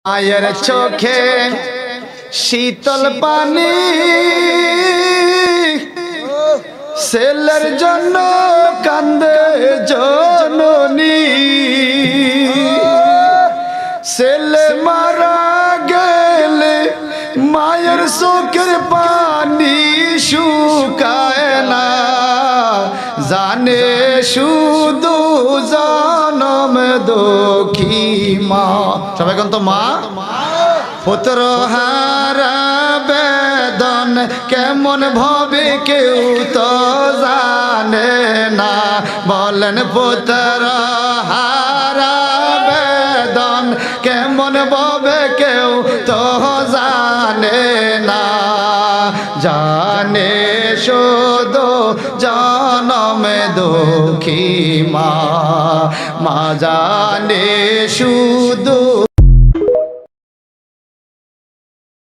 মায়ের চোখে শীতল পানি ছেলের জন্য কান্দে জননী। ছেলে মারা গেলে মায়ের চোখের পানি শুকায় না, জানে শুধু জনম দুঃখী মা। সবাই কোন তো মা পুত্র হারা বেদন কেমন ভাবে কেউ তো জানে না। বলেন পুত্র হারা বেদন কেমন ভাবে কেউ তো জানে না, জানে শুধু জনম দুঃখী মা। মা জানে শুধু